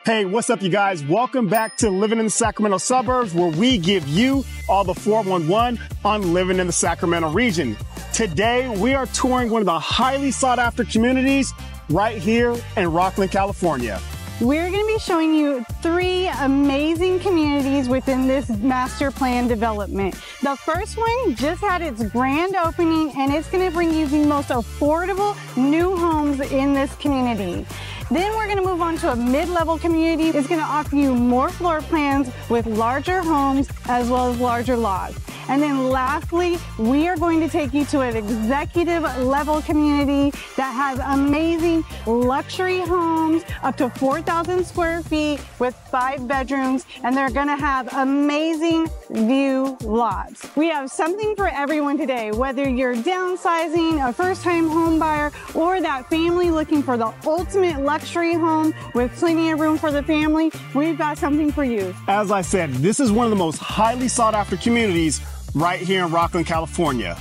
Hey, what's up, you guys? Welcome back to Living in the Sacramento Suburbs, where we give you all the 411 on living in the Sacramento region. Today, we are touring one of the highly sought after communities right here in Rocklin, California. We're going to be showing you 3 amazing communities within this master plan development. The first one just had its grand opening, and it's going to bring you the most affordable new homes in this community. Then we're going to move on to a mid-level community. It's going to offer you more floor plans with larger homes as well as larger lots. And then lastly, we are going to take you to an executive level community that has amazing luxury homes up to 4,000 square feet with 5 bedrooms, and they're going to have amazing view lots. We have something for everyone today, whether you're downsizing, a first-time home buyer, or that family looking for the ultimate luxury home with plenty of room for the family. We've got something for you. As I said, this is one of the most highly sought after communities right here in Rocklin, California.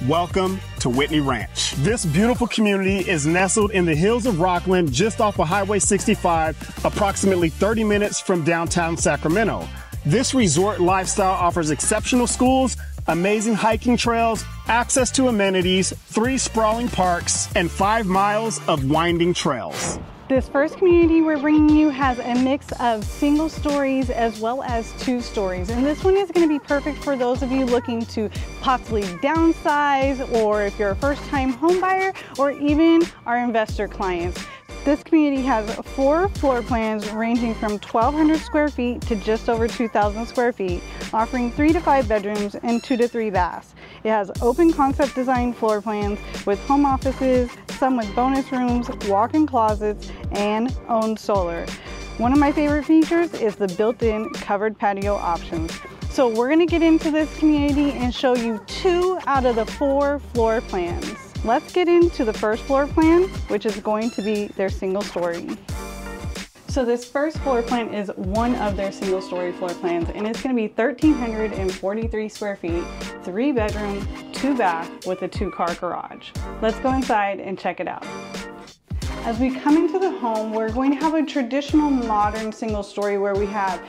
Welcome to Whitney Ranch. This beautiful community is nestled in the hills of Rocklin, just off of Highway 65, approximately 30 minutes from downtown Sacramento. This resort lifestyle offers exceptional schools, amazing hiking trails, access to amenities, 3 sprawling parks, and 5 miles of winding trails. This first community we're bringing you has a mix of single stories as well as 2 stories. And this one is going to be perfect for those of you looking to possibly downsize, or if you're a first-time home buyer, or even our investor clients. This community has 4 floor plans ranging from 1,200 square feet to just over 2,000 square feet, offering 3 to 5 bedrooms and 2 to 3 baths. It has open concept design floor plans with home offices, some with bonus rooms, walk-in closets, and owned solar. One of my favorite features is the built-in covered patio options. So we're going to get into this community and show you 2 out of the 4 floor plans. Let's get into the first floor plan, which is going to be their single story. So this first floor plan is one of their single story floor plans, and it's going to be 1,343 square feet, 3 bedroom, 2 bath with a 2-car garage. Let's go inside and check it out. As we come into the home, we're going to have a traditional modern single story where we have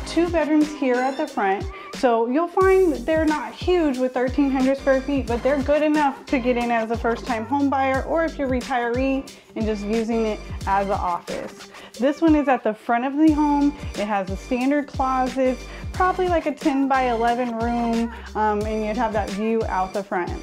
2 bedrooms here at the front. So you'll find that they're not huge with 1,300 square feet, but they're good enough to get in as a first-time home buyer, or if you're a retiree and just using it as an office. This one is at the front of the home. It has a standard closet, probably like a 10 by 11 room, and you'd have that view out the front.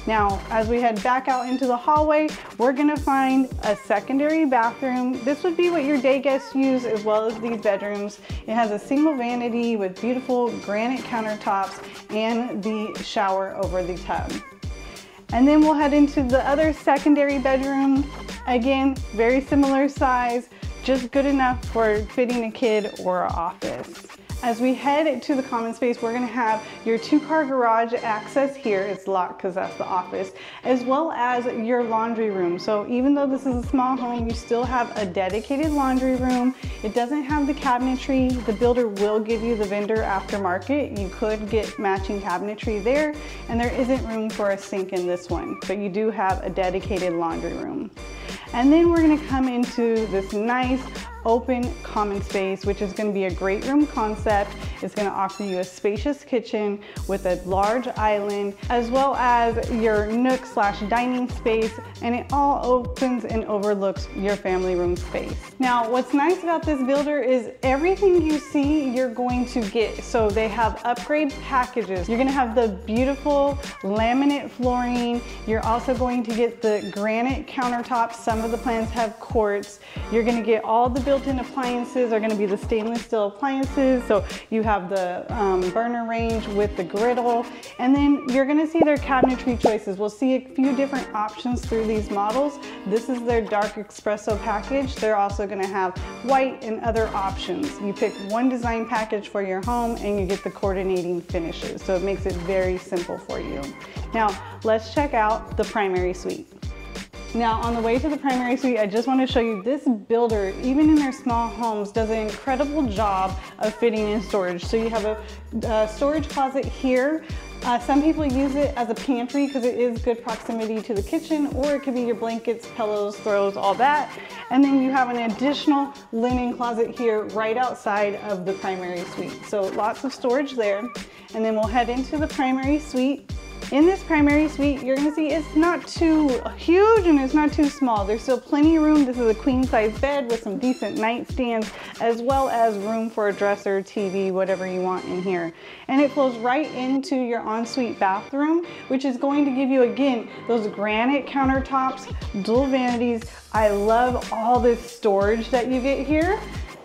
Now, as we head back out into the hallway, we're gonna find a secondary bathroom. This would be what your day guests use, as well as these bedrooms. It has a single vanity with beautiful granite countertops and the shower over the tub. And then we'll head into the other secondary bedroom. Again, very similar size, just good enough for fitting a kid or an office. As we head to the common space, we're going to have your 2-car garage access here. It's locked because that's the office, as well as your laundry room. So even though this is a small home, you still have a dedicated laundry room. It doesn't have the cabinetry. The builder will give you the vendor aftermarket. You could get matching cabinetry there, and there isn't room for a sink in this one, but you do have a dedicated laundry room. And then we're going to come into this nice open common space, which is going to be a great room concept. It's going to offer you a spacious kitchen with a large island, as well as your nook / dining space, and it all opens and overlooks your family room space. Now, what's nice about this builder is everything you see you're going to get. So they have upgrade packages. You're going to have the beautiful laminate flooring. You're also going to get the granite countertops. Some of the plans have quartz. You're going to get all the built-in appliances are going to be the stainless steel appliances. So you have the burner range with the griddle, and then you're going to see their cabinetry choices. We'll see a few different options through these models. This is their dark espresso package. They're also going to have white and other options. You pick one design package for your home and you get the coordinating finishes. So it makes it very simple for you. Now let's check out the primary suite. Now, on the way to the primary suite, I just want to show you this builder, even in their small homes, does an incredible job of fitting in storage. So you have a storage closet here. Some people use it as a pantry because it is good proximity to the kitchen, or it could be your blankets, pillows, throws, all that. And then you have an additional linen closet here right outside of the primary suite. So lots of storage there. And then we'll head into the primary suite. In this primary suite, you're gonna see it's not too huge and it's not too small. There's still plenty of room. This is a queen size bed with some decent nightstands, as well as room for a dresser, TV, whatever you want in here. And it flows right into your ensuite bathroom, which is going to give you, again, those granite countertops, dual vanities. I love all this storage that you get here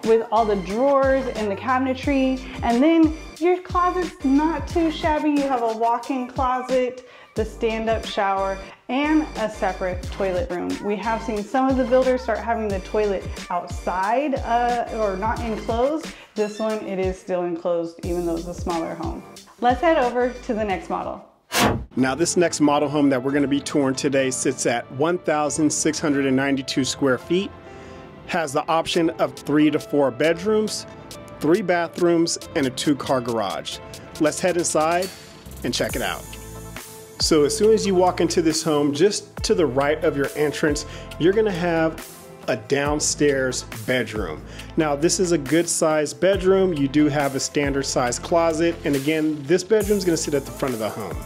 with all the drawers and the cabinetry. And then your closet's not too shabby. You have a walk-in closet, the stand-up shower, and a separate toilet room. We have seen some of the builders start having the toilet outside or not enclosed. This one, it is still enclosed, even though it's a smaller home. Let's head over to the next model. Now this next model home that we're going to be touring today sits at 1,692 square feet, has the option of 3 to 4 bedrooms, 3 bathrooms, and a 2-car garage. Let's head inside and check it out. So as soon as you walk into this home, just to the right of your entrance, you're gonna have a downstairs bedroom. Now this is a good sized bedroom. You do have a standard size closet. And again, this bedroom is gonna sit at the front of the home.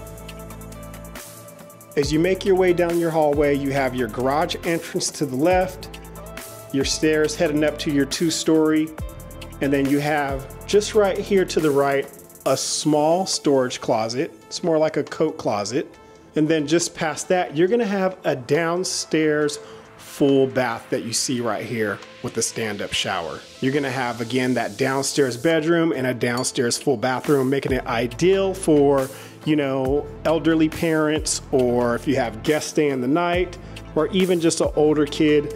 As you make your way down your hallway, you have your garage entrance to the left, your stairs heading up to your 2-story, and then you have just right here to the right a small storage closet. It's more like a coat closet. And then just past that, you're gonna have a downstairs full bath that you see right here with the stand-up shower. You're gonna have, again, that downstairs bedroom and a downstairs full bathroom, making it ideal for, you know, elderly parents, or if you have guests staying the night, or even just an older kid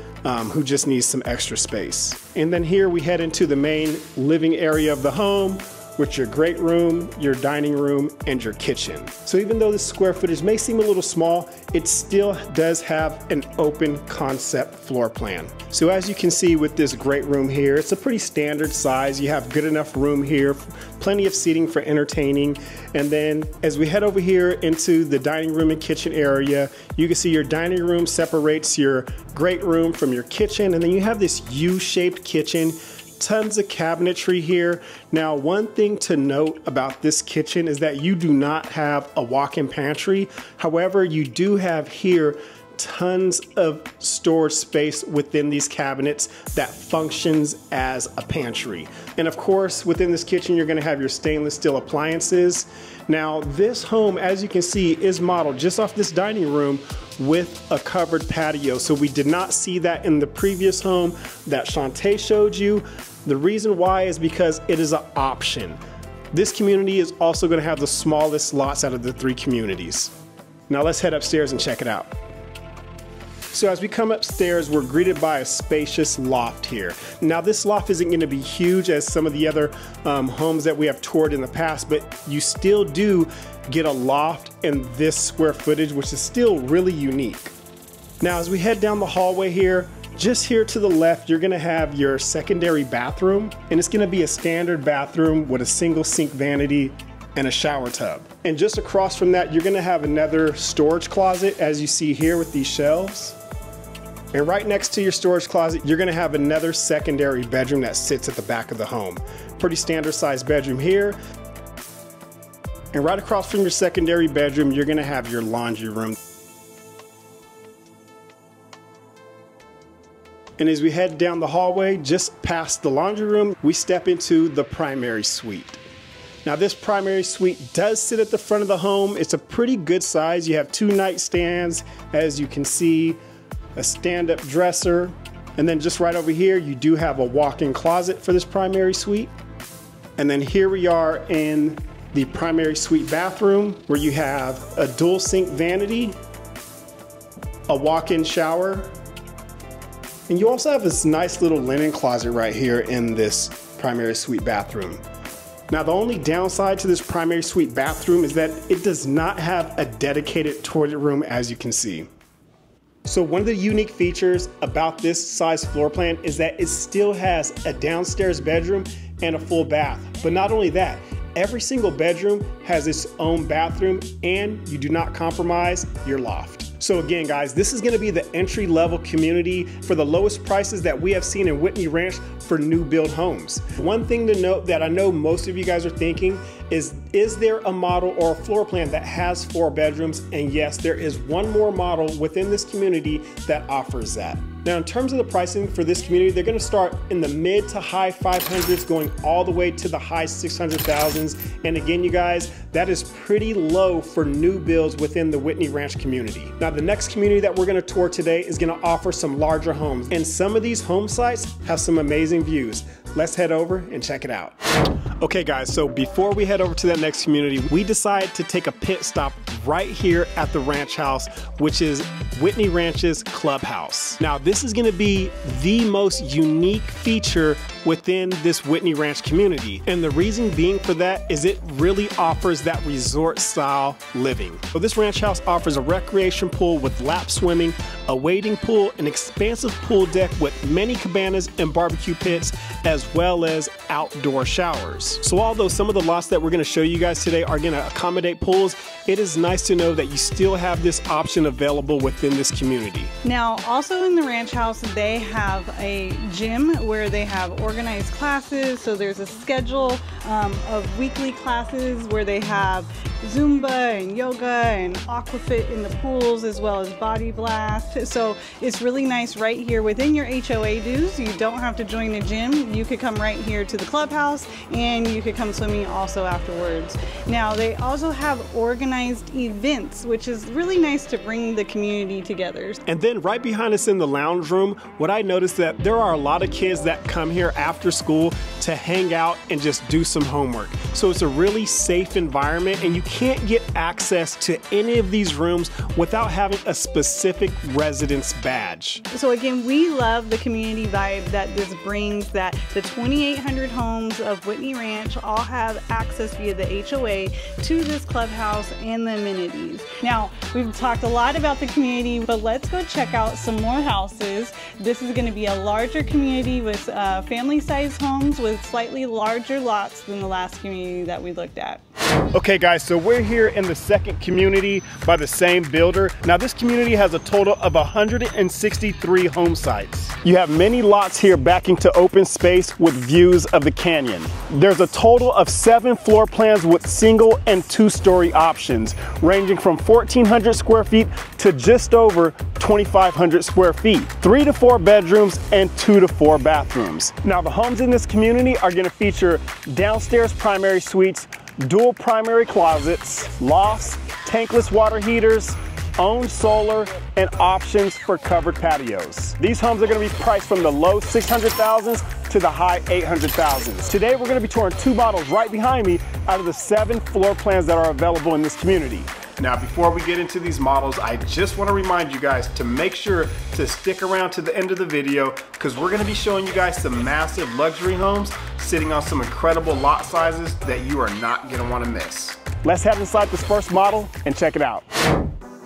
who just needs some extra space. And then here we head into the main living area of the home with your great room, your dining room, and your kitchen. So even though the square footage may seem a little small, it still does have an open concept floor plan. So as you can see with this great room here, it's a pretty standard size. You have good enough room here, plenty of seating for entertaining. And then as we head over here into the dining room and kitchen area, you can see your dining room separates your great room from your kitchen. And then you have this U-shaped kitchen. Tons of cabinetry here. Now, one thing to note about this kitchen is that you do not have a walk-in pantry. However, you do have here tons of storage space within these cabinets that functions as a pantry. And of course, within this kitchen, you're gonna have your stainless steel appliances. Now, this home, as you can see, is modeled just off this dining room with a covered patio. So we did not see that in the previous home that Shantae showed you. The reason why is because it is an option. This community is also gonna have the smallest lots out of the 3 communities. Now let's head upstairs and check it out. So as we come upstairs, we're greeted by a spacious loft here. Now this loft isn't gonna be huge as some of the other homes that we have toured in the past, but you still do get a loft in this square footage, which is still really unique. Now as we head down the hallway here, just here to the left, you're gonna have your secondary bathroom, and it's gonna be a standard bathroom with a single sink vanity and a shower tub. And just across from that, you're gonna have another storage closet, as you see here with these shelves. And right next to your storage closet, you're gonna have another secondary bedroom that sits at the back of the home. Pretty standard sized bedroom here. And right across from your secondary bedroom, you're gonna have your laundry room. And as we head down the hallway, just past the laundry room, we step into the primary suite. Now this primary suite does sit at the front of the home. It's a pretty good size. You have 2 nightstands, as you can see, a stand-up dresser, and then just right over here, you do have a walk-in closet for this primary suite. And then here we are in the primary suite bathroom, where you have a dual sink vanity, a walk-in shower, and you also have this nice little linen closet right here in this primary suite bathroom. Now the only downside to this primary suite bathroom is that it does not have a dedicated toilet room, as you can see. So one of the unique features about this size floor plan is that it still has a downstairs bedroom and a full bath. But not only that, every single bedroom has its own bathroom, and you do not compromise your loft. So again, guys, this is gonna be the entry-level community for the lowest prices that we have seen in Whitney Ranch for new build homes. One thing to note that I know most of you guys are thinking is there a model or a floor plan that has 4 bedrooms? And yes, there is one more model within this community that offers that. Now, in terms of the pricing for this community, they're gonna start in the mid to high 500s, going all the way to the high 600,000s. And again, you guys, that is pretty low for new builds within the Whitney Ranch community. Now, the next community that we're gonna tour today is gonna offer some larger homes. And some of these home sites have some amazing views. Let's head over and check it out. Okay guys, so before we head over to that next community, we decided to take a pit stop right here at the ranch house, which is Whitney Ranch's clubhouse. Now, this is gonna be the most unique feature within this Whitney Ranch community. And the reason being for that is it really offers that resort style living. So this ranch house offers a recreation pool with lap swimming, a wading pool, an expansive pool deck with many cabanas and barbecue pits, as well as outdoor showers. So although some of the lots that we're gonna show you guys today are gonna accommodate pools, it is nice to know that you still have this option available within this community. Now, also in the ranch house, they have a gym where they have organized classes. So there's a schedule of weekly classes where they have Zumba and yoga and aquafit in the pools, as well as body blast. So it's really nice right here within your HOA dues. You don't have to join a gym. You could come right here to the clubhouse, and you could come swimming also afterwards. Now, they also have organized events, which is really nice to bring the community together. And then right behind us in the lounge room, what I noticed that there are a lot of kids that come here after school to hang out and just do some homework. So it's a really safe environment, and you can't get access to any of these rooms without having a specific residence badge. So again, we love the community vibe that this brings, that the 2,800 homes of Whitney Ranch all have access via the HOA to this clubhouse and the amenities. Now, we've talked a lot about the community, but let's go check out some more houses. This is going to be a larger community with family-sized homes with slightly larger lots than the last community that we looked at. Okay guys, so we're here in the second community by the same builder. Now this community has a total of 163 home sites. You have many lots here backing to open space with views of the canyon. There's a total of 7 floor plans with single and 2-story options, ranging from 1,400 square feet to just over 2,500 square feet. 3 to 4 bedrooms and 2 to 4 bathrooms. Now the homes in this community are gonna feature downstairs primary suites, dual primary closets, lofts, tankless water heaters, owned solar, and options for covered patios. These homes are going to be priced from the low 600,000s to the high 800,000s. Today we're going to be touring 2 models right behind me out of the 7 floor plans that are available in this community. Now, before we get into these models, I just want to remind you guys to make sure to stick around to the end of the video, because we're going to be showing you guys some massive luxury homes sitting on some incredible lot sizes that you are not going to want to miss. Let's head inside this first model and check it out.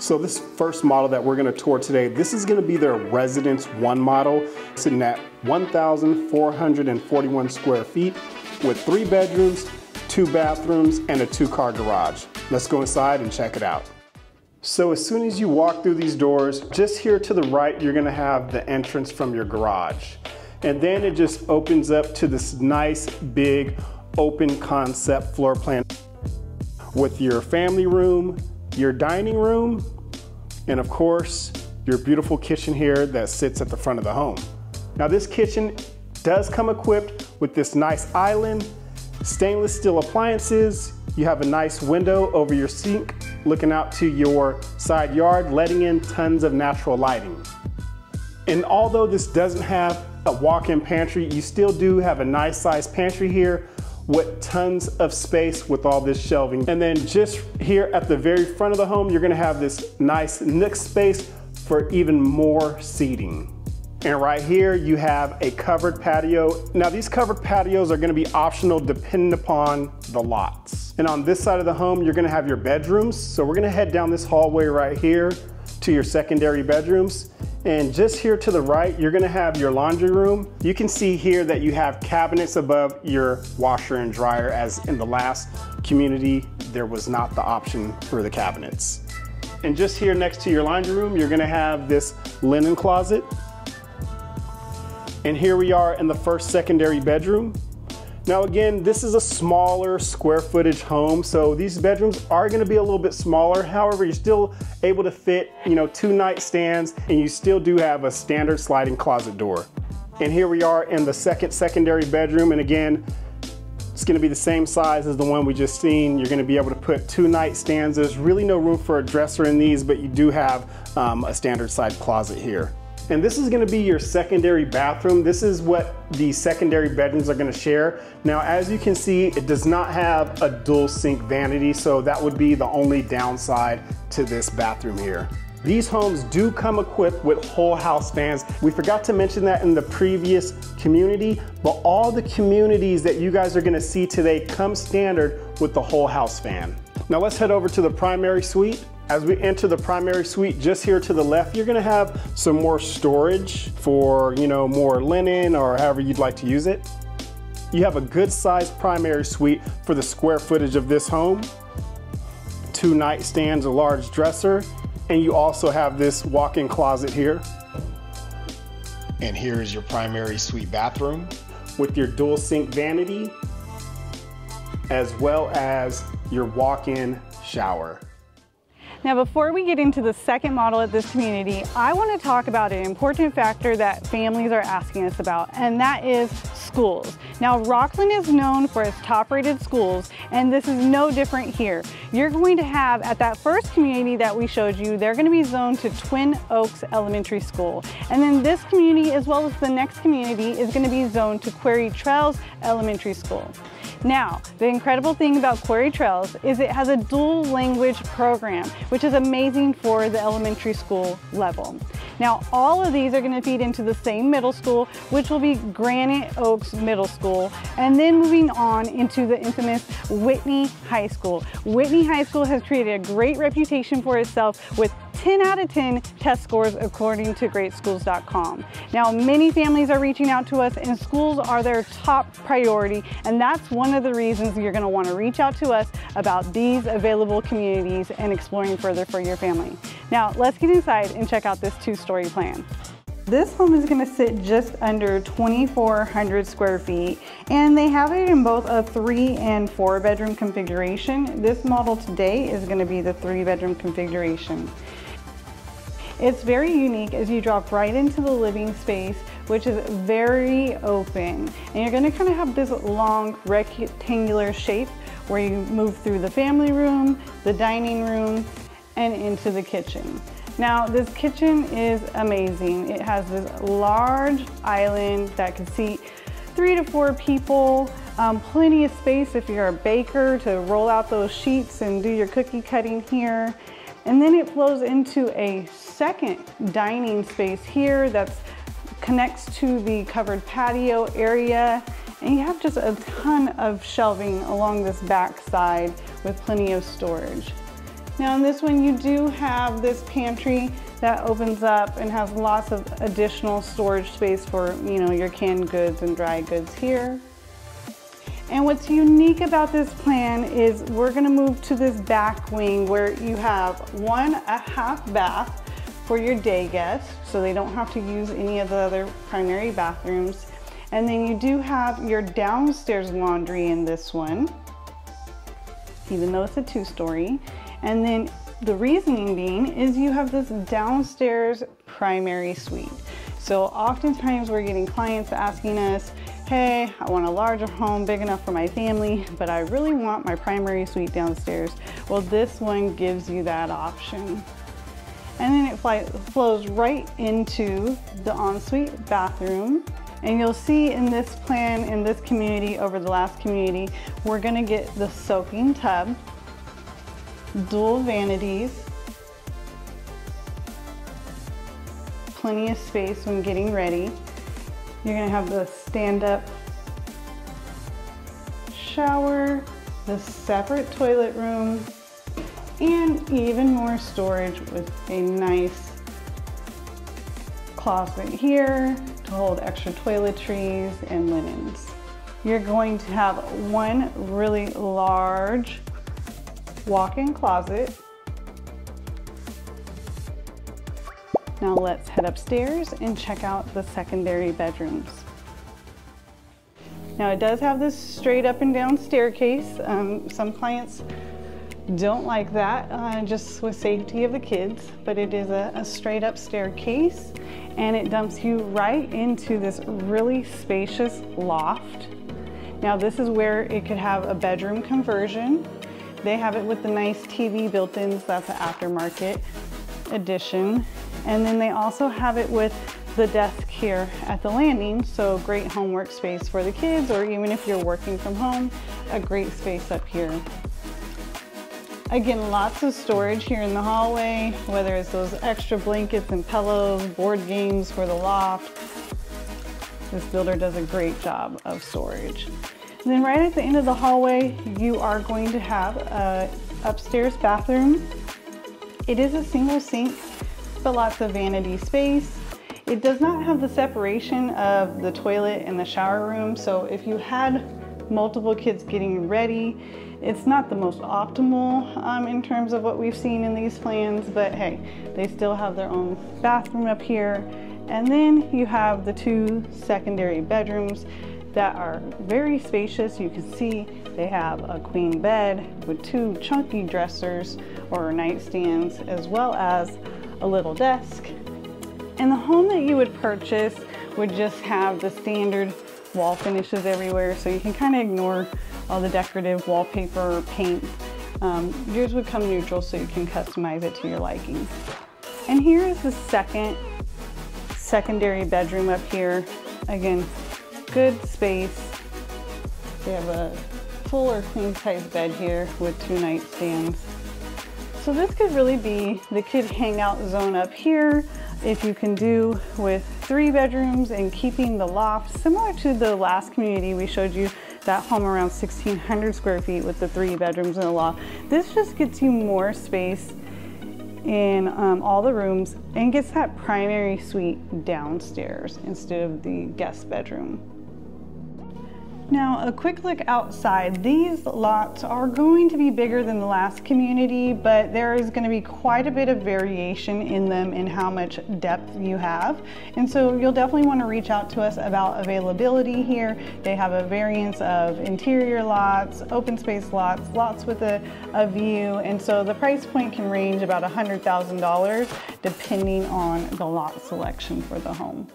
So this first model that we're going to tour today, this is going to be their Residence 1 model, sitting at 1,441 square feet with 3 bedrooms, 2 bathrooms, and a 2-car garage. Let's go inside and check it out. So as soon as you walk through these doors, just here to the right, you're gonna have the entrance from your garage. And then it just opens up to this nice, big, open concept floor plan with your family room, your dining room, and of course, your beautiful kitchen here that sits at the front of the home. Now this kitchen does come equipped with this nice island, stainless steel appliances. You have a nice window over your sink looking out to your side yard, letting in tons of natural lighting. And although this doesn't have a walk-in pantry, you still do have a nice sized pantry here with tons of space with all this shelving. And then just here at the very front of the home, you're gonna have this nice nook space for even more seating. And right here, you have a covered patio. Now these covered patios are gonna be optional depending upon the lots. And on this side of the home, you're gonna have your bedrooms. So we're gonna head down this hallway right here to your secondary bedrooms. And just here to the right, you're gonna have your laundry room. You can see here that you have cabinets above your washer and dryer, as in the last community, there was not the option for the cabinets. And just here next to your laundry room, you're gonna have this linen closet. And here we are in the first secondary bedroom. Now again, this is a smaller square footage home, so these bedrooms are gonna be a little bit smaller. However, you're still able to fit, 2 nightstands, and you still do have a standard sliding closet door. And here we are in the second secondary bedroom, and again, it's gonna be the same size as the one we just seen. You're gonna be able to put 2 nightstands. There's really no room for a dresser in these, but you do have a standard side closet here. And this is gonna be your secondary bathroom. This is what the secondary bedrooms are gonna share. Now, as you can see, it does not have a dual sink vanity, so that would be the only downside to this bathroom here. These homes do come equipped with whole house fans. We forgot to mention that in the previous community, but all the communities that you guys are gonna see today come standard with the whole house fan. Now let's head over to the primary suite. As we enter the primary suite, just here to the left, you're gonna have some more storage for, more linen or however you'd like to use it. You have a good sized primary suite for the square footage of this home. 2 nightstands, a large dresser, and you also have this walk-in closet here. And here is your primary suite bathroom with your dual sink vanity, as well as your walk-in shower. Now, before we get into the second model at this community, I want to talk about an important factor that families are asking us about, and that is schools. Now, Rocklin is known for its top-rated schools, and this is no different here. You're going to have, at that first community that we showed you, they're going to be zoned to Twin Oaks Elementary School. And then this community, as well as the next community, is going to be zoned to Quarry Trails Elementary School. Now, the incredible thing about Quarry Trails is it has a dual language program, which is amazing for the elementary school level. Now, all of these are going to feed into the same middle school, which will be Granite Oaks Middle School, and then moving on into the infamous Whitney High School. Whitney High School has created a great reputation for itself with 10 out of 10 test scores according to greatschools.com. Now, many families are reaching out to us, and schools are their top priority, and that's one of the reasons you're going to want to reach out to us about these available communities and exploring further for your family. Now, let's get inside and check out this 2-story plan. This home is going to sit just under 2,400 square feet, and they have it in both a 3 and 4 bedroom configuration. This model today is going to be the 3-bedroom configuration. It's very unique as you drop right into the living space, which is very open. And you're gonna kind of have this long rectangular shape where you move through the family room, the dining room, and into the kitchen. Now, this kitchen is amazing. It has this large island that can seat 3 to 4 people, plenty of space if you're a baker to roll out those sheets and do your cookie cutting here. And then it flows into a second dining space here that connects to the covered patio area. And you have just a ton of shelving along this back side with plenty of storage. Now in this one, you do have this pantry that opens up and has lots of additional storage space for, your canned goods and dry goods here. And what's unique about this plan is we're gonna move to this back wing where you have a half bath for your day guests, so they don't have to use any of the other primary bathrooms. And then you do have your downstairs laundry in this one, even though it's a 2-story. And then the reasoning being is you have this downstairs primary suite. So oftentimes we're getting clients asking us, hey, I want a larger home, big enough for my family, but I really want my primary suite downstairs. Well, this one gives you that option. And then it flows right into the ensuite bathroom. And you'll see in this plan, in this community over the last community, we're gonna get the soaking tub, dual vanities, plenty of space when getting ready. You're gonna have the stand-up shower, the separate toilet room, and even more storage with a nice closet here to hold extra toiletries and linens. You're going to have one really large walk-in closet. Now let's head upstairs and check out the secondary bedrooms. Now it does have this straight up and down staircase. Some clients don't like that, just with safety of the kids, but it is a straight up staircase, and it dumps you right into this really spacious loft. Now this is where it could have a bedroom conversion. They have it with the nice TV built-ins, that's an aftermarket edition. And then they also have it with the desk here at the landing, so great homework space for the kids, or even if you're working from home, a great space up here. Again, lots of storage here in the hallway, whether it's those extra blankets and pillows, board games for the loft. This builder does a great job of storage. And then right at the end of the hallway, you are going to have an upstairs bathroom. It is a single sink, but lots of vanity space. It does not have the separation of the toilet and the shower room, so if you had multiple kids getting ready, it's not the most optimal in terms of what we've seen in these plans, but hey, they still have their own bathroom up here. And then you have the two secondary bedrooms that are very spacious. You can see they have a queen bed with two chunky dressers or nightstands, as well as a little desk. And the home that you would purchase would just have the standard wall finishes everywhere, so you can kind of ignore all the decorative wallpaper or paint. Yours would come neutral, so you can customize it to your liking. And here is the secondary bedroom up here. Again, good space. They have a full or queen size bed here with two nightstands. So this could really be the kid hangout zone up here, if you can do with 3 bedrooms and keeping the loft similar to the last community we showed you, that home around 1,600 square feet with the 3 bedrooms and a loft. This just gets you more space in all the rooms and gets that primary suite downstairs instead of the guest bedroom. Now, a quick look outside. These lots are going to be bigger than the last community, but there is going to be quite a bit of variation in them in how much depth you have. And so you'll definitely want to reach out to us about availability here. They have a variance of interior lots, open space lots, lots with a view. And so the price point can range about $100,000 depending on the lot selection for the home.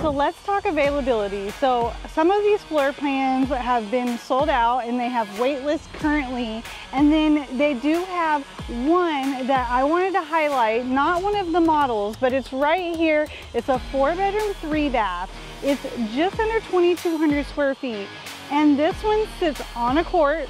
So let's talk availability. So some of these floor plans have been sold out and they have wait lists currently. And then they do have one that I wanted to highlight, not one of the models, but it's right here. It's a 4-bedroom, 3-bath. It's just under 2,200 square feet. And this one sits on a court.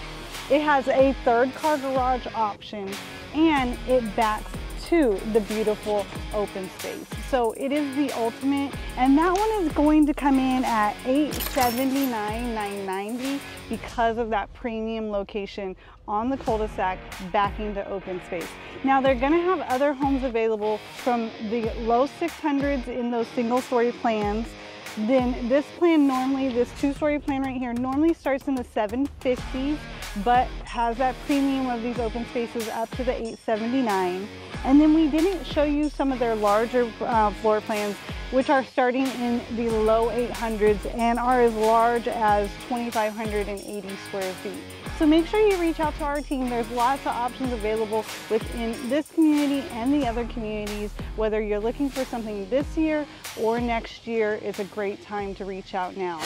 It has a 3rd-car garage option and it backs to the beautiful open space. So it is the ultimate, and that one is going to come in at $879,990 because of that premium location on the cul-de-sac backing to open space. Now they're going to have other homes available from the low 600s in those single-story plans. Then this plan normally, this 2-story plan right here, normally starts in the 750s, but has that premium of these open spaces up to the 879. And then we didn't show you some of their larger floor plans, which are starting in the low 800s and are as large as 2,580 square feet. So make sure you reach out to our team. There's lots of options available within this community and the other communities. Whether you're looking for something this year or next year, it's a great time to reach out now.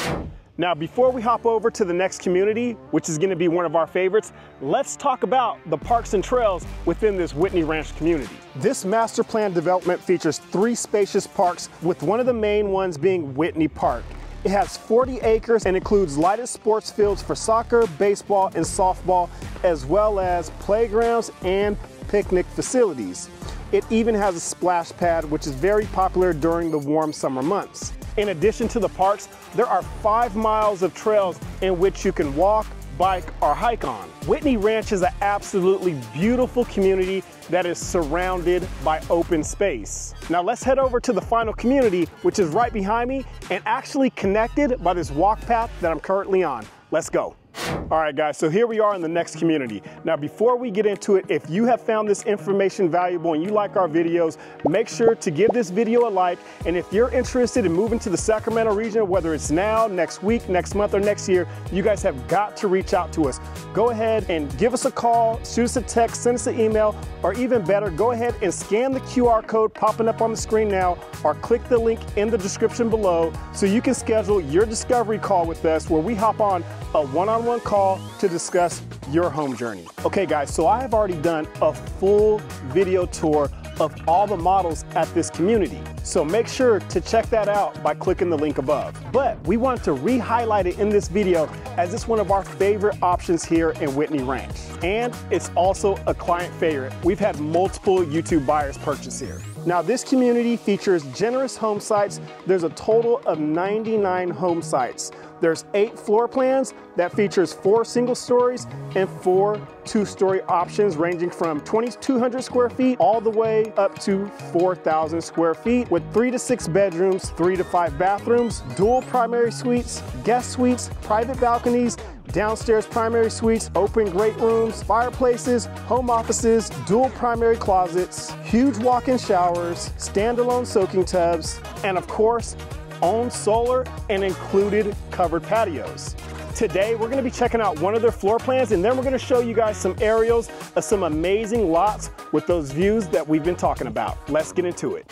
Now, before we hop over to the next community, which is going to be one of our favorites, let's talk about the parks and trails within this Whitney Ranch community. This master plan development features 3 spacious parks, with one of the main ones being Whitney Park. It has 40 acres and includes lighted sports fields for soccer, baseball, and softball, as well as playgrounds and picnic facilities. It even has a splash pad, which is very popular during the warm summer months. In addition to the parks, there are 5 miles of trails in which you can walk, bike, or hike on. Whitney Ranch is an absolutely beautiful community that is surrounded by open space. Now let's head over to the final community, which is right behind me and actually connected by this walk path that I'm currently on. Let's go. All right, guys, so here we are in the next community. Now, before we get into it, if you have found this information valuable and you like our videos, make sure to give this video a like. And if you're interested in moving to the Sacramento region, whether it's now, next week, next month, or next year, you guys have got to reach out to us. Go ahead and give us a call, shoot us a text, send us an email, or even better, go ahead and scan the QR code popping up on the screen now, or click the link in the description below so you can schedule your discovery call with us where we hop on a one-on-one call to discuss your home journey. Okay guys, so I have already done a full video tour of all the models at this community. So make sure to check that out by clicking the link above. But we want to re-highlight it in this video as it's one of our favorite options here in Whitney Ranch. And it's also a client favorite. We've had multiple YouTube buyers purchase here. Now this community features generous home sites. There's a total of 99 home sites. There's 8 floor plans that features 4 single stories and 4 two-story options ranging from 2,200 square feet all the way up to 4,000 square feet with 3 to 6 bedrooms, 3 to 5 bathrooms, dual primary suites, guest suites, private balconies, downstairs primary suites, open great rooms, fireplaces, home offices, dual primary closets, huge walk-in showers, standalone soaking tubs, and of course, own solar and included covered patios. Today, we're gonna be checking out one of their floor plans, and then we're gonna show you guys some aerials of some amazing lots with those views that we've been talking about. Let's get into it.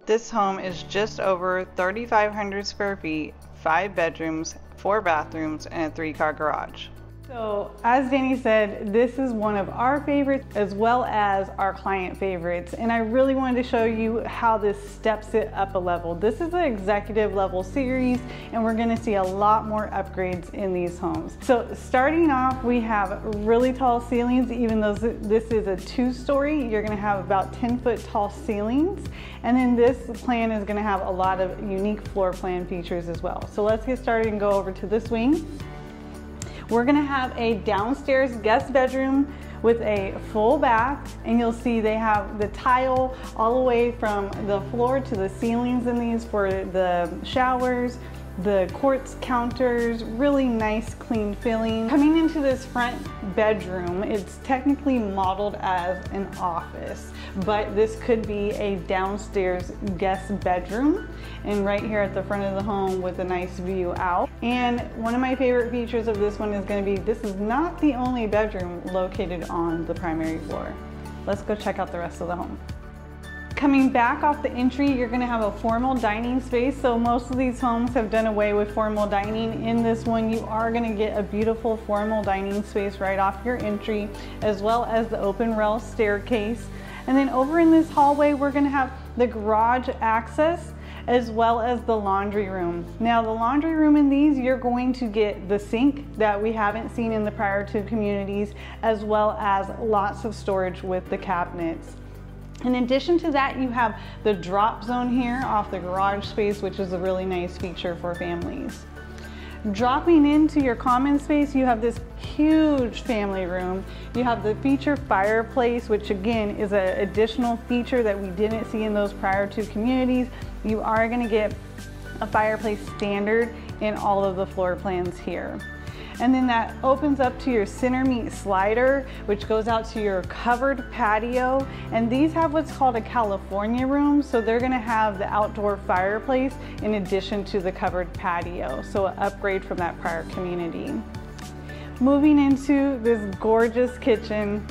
This home is just over 3,500 square feet, 5 bedrooms, 4 bathrooms, and a 3-car garage. So as Danny said, this is one of our favorites as well as our client favorites, and I really wanted to show you how this steps it up a level. This is an executive level series, and we're going to see a lot more upgrades in these homes. So starting off, we have really tall ceilings. Even though this is a 2-story, you're going to have about 10-foot tall ceilings, and then this plan is going to have a lot of unique floor plan features as well. So let's get started and go over to this wing. We're gonna have a downstairs guest bedroom with a full bath, and you'll see they have the tile all the way from the floor to the ceilings in these for the showers, the quartz counters, really nice clean feeling. Coming into this front bedroom, it's technically modeled as an office, but this could be a downstairs guest bedroom, and right here at the front of the home with a nice view out. And one of my favorite features of this one is going to be, this is not the only bedroom located on the primary floor. Let's go check out the rest of the home. Coming back off the entry, you're going to have a formal dining space. So most of these homes have done away with formal dining. In this one, you are going to get a beautiful formal dining space right off your entry, as well as the open rail staircase. And then over in this hallway, we're going to have the garage access as well as the laundry room. Now the laundry room in these, you're going to get the sink that we haven't seen in the prior 2 communities, as well as lots of storage with the cabinets. In addition to that, you have the drop zone here off the garage space, which is a really nice feature for families. Dropping into your common space, you have this huge family room. You have the feature fireplace, which again is an additional feature that we didn't see in those prior 2 communities. You are going to get a fireplace standard in all of the floor plans here. And then that opens up to your center meat slider, which goes out to your covered patio. And these have what's called a California room. So they're gonna have the outdoor fireplace in addition to the covered patio. So an upgrade from that prior community. Moving into this gorgeous kitchen.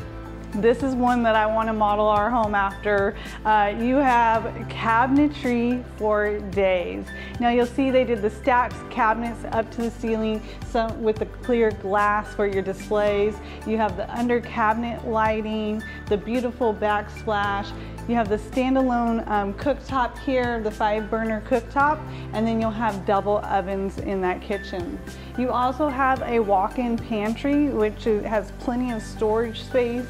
This is one that I want to model our home after. You have cabinetry for days. Now you'll see they did the stacked cabinets up to the ceiling, some with the clear glass for your displays. You have the under cabinet lighting, the beautiful backsplash. You have the standalone cooktop here, the 5-burner cooktop, and then you'll have double ovens in that kitchen. You also have a walk-in pantry, which has plenty of storage space.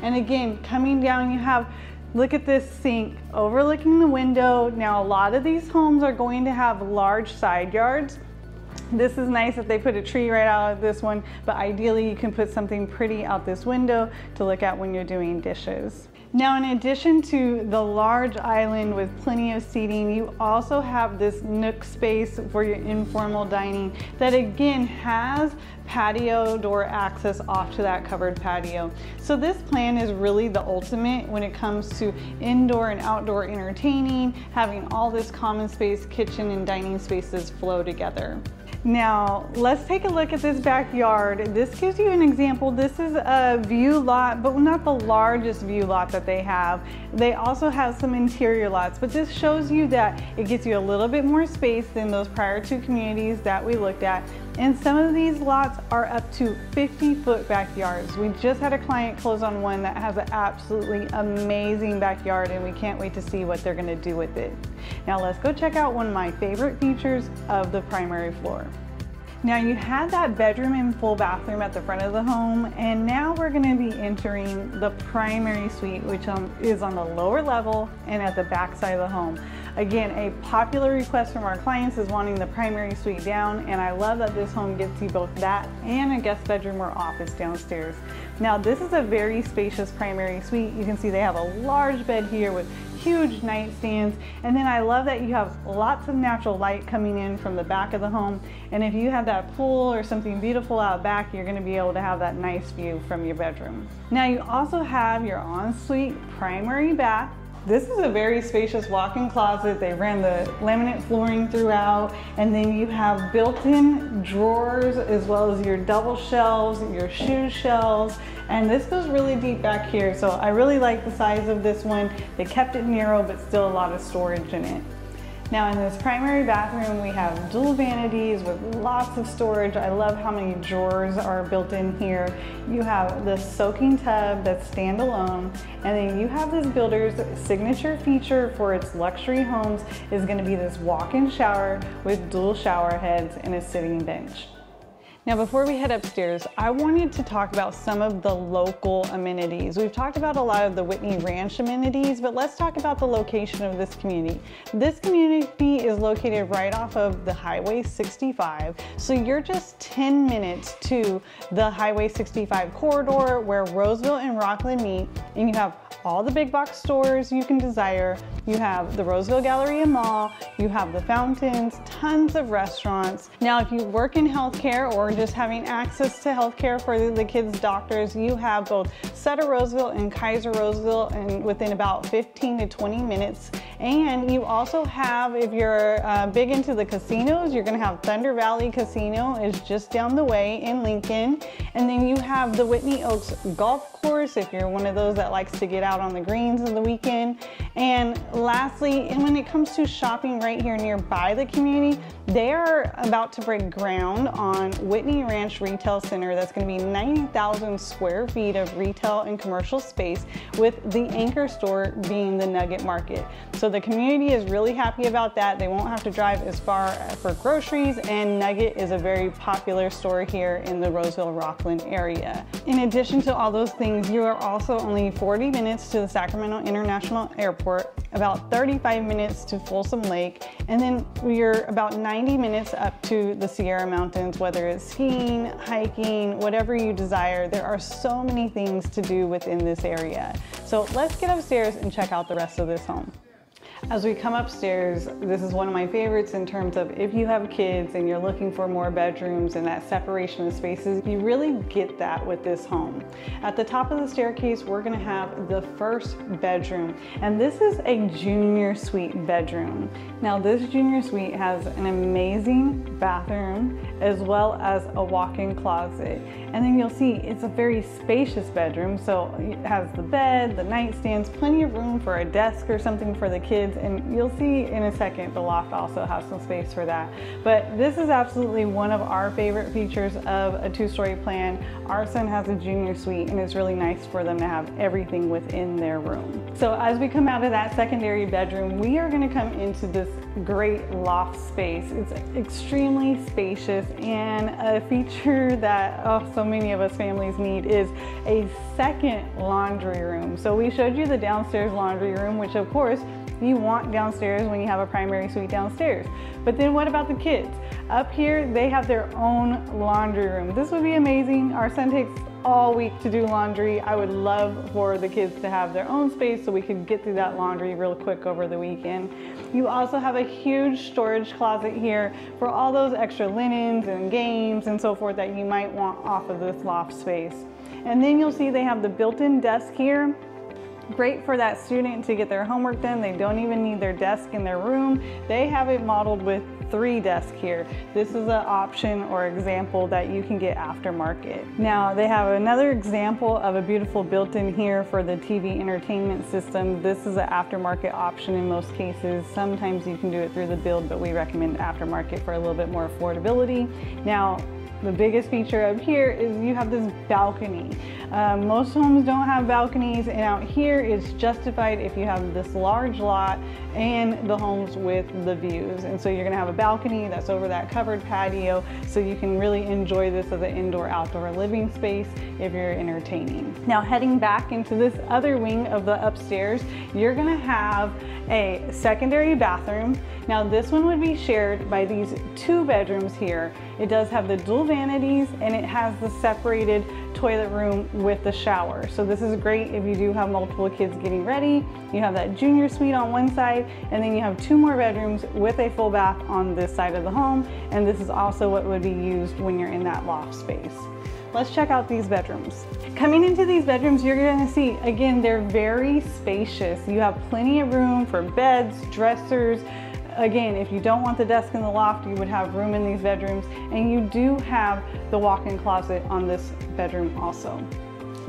And again, coming down, you have, look at this sink overlooking the window. Now, a lot of these homes are going to have large side yards. This is nice that they put a tree right out of this one, but ideally you can put something pretty out this window to look at when you're doing dishes. Now, in addition to the large island with plenty of seating, you also have this nook space for your informal dining that again has patio door access off to that covered patio. So this plan is really the ultimate when it comes to indoor and outdoor entertaining, having all this common space, kitchen and dining spaces flow together. Now, let's take a look at this backyard. This gives you an example. This is a view lot, but not the largest view lot that they have. They also have some interior lots, but this shows you that it gets you a little bit more space than those prior two communities that we looked at. And some of these lots are up to 50-foot backyards. We just had a client close on one that has an absolutely amazing backyard, and we can't wait to see what they're gonna do with it. Now let's go check out one of my favorite features of the primary floor. Now you had that bedroom and full bathroom at the front of the home, and now we're going to be entering the primary suite, which is on the lower level and at the back side of the home. Again, a popular request from our clients is wanting the primary suite down, and I love that this home gets you both that and a guest bedroom or office downstairs. Now this is a very spacious primary suite. You can see they have a large bed here with huge nightstands, and then I love that you have lots of natural light coming in from the back of the home, and if you have that pool or something beautiful out back, you're going to be able to have that nice view from your bedroom. Now you also have your ensuite primary bath. This is a very spacious walk-in closet. They ran the laminate flooring throughout, and then you have built-in drawers as well as your double shelves, your shoe shelves, and this goes really deep back here. So I really like the size of this one. They kept it narrow, but still a lot of storage in it. Now in this primary bathroom, we have dual vanities with lots of storage. I love how many drawers are built in here. You have the soaking tub that's standalone, and then you have this builder's signature feature for its luxury homes is going to be this walk-in shower with dual shower heads and a sitting bench. Now before we head upstairs, I wanted to talk about some of the local amenities. We've talked about a lot of the Whitney Ranch amenities, but let's talk about the location of this community. This community is located right off of the Highway 65, so you're just 10 minutes to the Highway 65 corridor where Roseville and Rocklin meet, and you have all the big box stores you can desire. You have the Roseville Galleria Mall, you have the fountains, tons of restaurants. Now if you work in healthcare or just having access to healthcare for the kids' doctors, you have both Sutter Roseville and Kaiser Roseville and within about 15 to 20 minutes. And you also have, if you're big into the casinos, you're gonna have Thunder Valley Casino is just down the way in Lincoln. And then you have the Whitney Oaks Golf Course if you're one of those that likes to get out on the greens of the weekend. And lastly, and when it comes to shopping right here nearby the community, they are about to break ground on Whitney Ranch Retail Center. That's going to be 90,000 square feet of retail and commercial space, with the anchor store being the Nugget Market. So the community is really happy about that. They won't have to drive as far for groceries, and Nugget is a very popular store here in the Roseville-Rocklin area. In addition to all those things, you are also only 40 minutes to the Sacramento International Airport, about 35 minutes to Folsom Lake, and then you're about 90 minutes up to the Sierra Mountains, whether it's skiing, hiking, whatever you desire. There are so many things to do within this area. So let's get upstairs and check out the rest of this home. As we come upstairs, this is one of my favorites in terms of if you have kids and you're looking for more bedrooms and that separation of spaces, you really get that with this home. At the top of the staircase, we're gonna have the first bedroom, and this is a junior suite bedroom. Now this junior suite has an amazing bathroom as well as a walk-in closet. And then you'll see it's a very spacious bedroom, so it has the bed, the nightstands, plenty of room for a desk or something for the kids, and you'll see in a second the loft also has some space for that. But this is absolutely one of our favorite features of a two-story plan. Our son has a junior suite, and it's really nice for them to have everything within their room. So as we come out of that secondary bedroom, we are going to come into this great loft space. It's extremely spacious, and a feature that so many of us families need is a second laundry room. So we showed you the downstairs laundry room, which of course you want downstairs when you have a primary suite downstairs. But then what about the kids? Up here, they have their own laundry room. This would be amazing. Our son takes all week to do laundry. I would love for the kids to have their own space so we could get through that laundry real quick over the weekend. You also have a huge storage closet here for all those extra linens and games and so forth that you might want off of this loft space. And then you'll see they have the built-in desk here. Great for that student to get their homework done. They don't even need their desk in their room. They have it modeled with 3 desks here. This is an option or example that you can get aftermarket. Now they have another example of a beautiful built-in here for the TV entertainment system. This is an aftermarket option in most cases. Sometimes you can do it through the build, but we recommend aftermarket for a little bit more affordability. Now, the biggest feature up here is you have this balcony. Most homes don't have balconies, and out here it's justified if you have this large lot and the homes with the views. And so you're gonna have a balcony that's over that covered patio, so you can really enjoy this as an indoor-outdoor living space if you're entertaining. Now heading back into this other wing of the upstairs, you're gonna have a secondary bathroom. Now this one would be shared by these 2 bedrooms here. It does have the dual vanities, and it has the separated toilet room with the shower. So this is great if you do have multiple kids getting ready. You have that junior suite on one side, and then you have 2 more bedrooms with a full bath on this side of the home. And this is also what would be used when you're in that loft space. Let's check out these bedrooms. Coming into these bedrooms, you're gonna see, again, they're very spacious. You have plenty of room for beds, dressers. Again, if you don't want the desk in the loft, you would have room in these bedrooms, and you do have the walk-in closet on this bedroom also.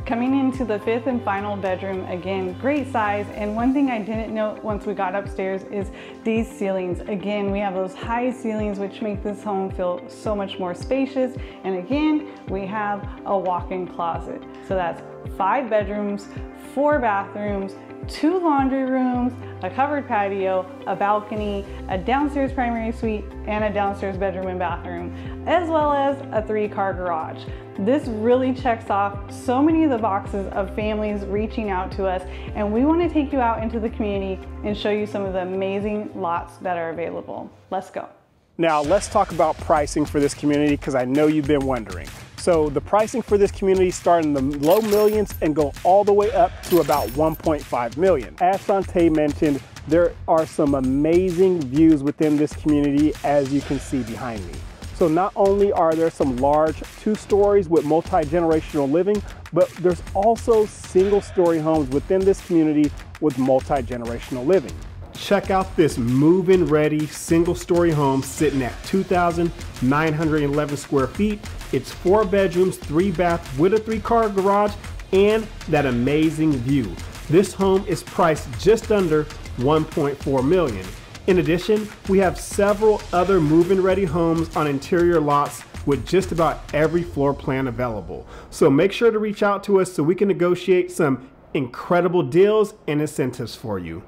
Coming into the 5th and final bedroom, again, great size. And one thing I didn't note once we got upstairs is these ceilings. Again, we have those high ceilings, which make this home feel so much more spacious. And again, we have a walk-in closet. So that's 5 bedrooms, 4 bathrooms, 2 laundry rooms, a covered patio, a balcony, a downstairs primary suite, and a downstairs bedroom and bathroom, as well as a 3-car garage. This really checks off so many of the boxes of families reaching out to us, and we want to take you out into the community and show you some of the amazing lots that are available. Let's go. Now let's talk about pricing for this community, because I know you've been wondering. So the pricing for this community start in the low millions and go all the way up to about 1.5 million. As Shantae mentioned, there are some amazing views within this community, as you can see behind me. So not only are there some large 2 stories with multi-generational living, but there's also single-story homes within this community with multi-generational living. Check out this move-in ready single-story home sitting at 2,911 square feet. It's 4 bedrooms, 3 baths with a 3-car garage and that amazing view. This home is priced just under 1.4 million. In addition, we have several other move-in ready homes on interior lots with just about every floor plan available. So make sure to reach out to us so we can negotiate some incredible deals and incentives for you.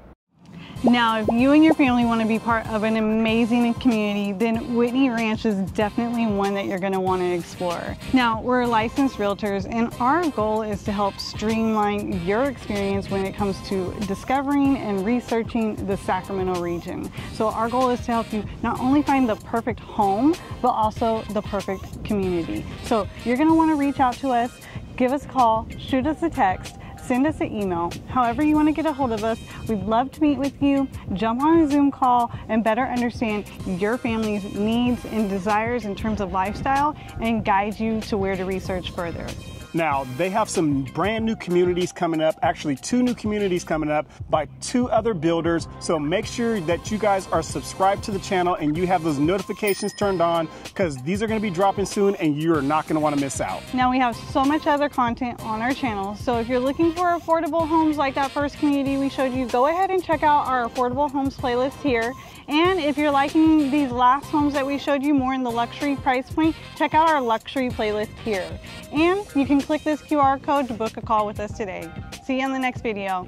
Now, if you and your family want to be part of an amazing community, then Whitney Ranch is definitely one that you're going to want to explore. Now, we're licensed realtors, and our goal is to help streamline your experience when it comes to discovering and researching the Sacramento region. So our goal is to help you not only find the perfect home, but also the perfect community. So you're going to want to reach out to us, give us a call, shoot us a text, send us an email. However you want to get a hold of us, we'd love to meet with you, jump on a Zoom call, and better understand your family's needs and desires in terms of lifestyle and guide you to where to research further. Now, they have some brand new communities coming up, actually 2 new communities coming up by 2 other builders. So make sure that you guys are subscribed to the channel and you have those notifications turned on, because these are going to be dropping soon and you're not going to want to miss out. Now, we have so much other content on our channel. So if you're looking for affordable homes like that first community we showed you, go ahead and check out our affordable homes playlist here. And if you're liking these last homes that we showed you more in the luxury price point, check out our luxury playlist here. And you can click this QR code to book a call with us today. See you on the next video.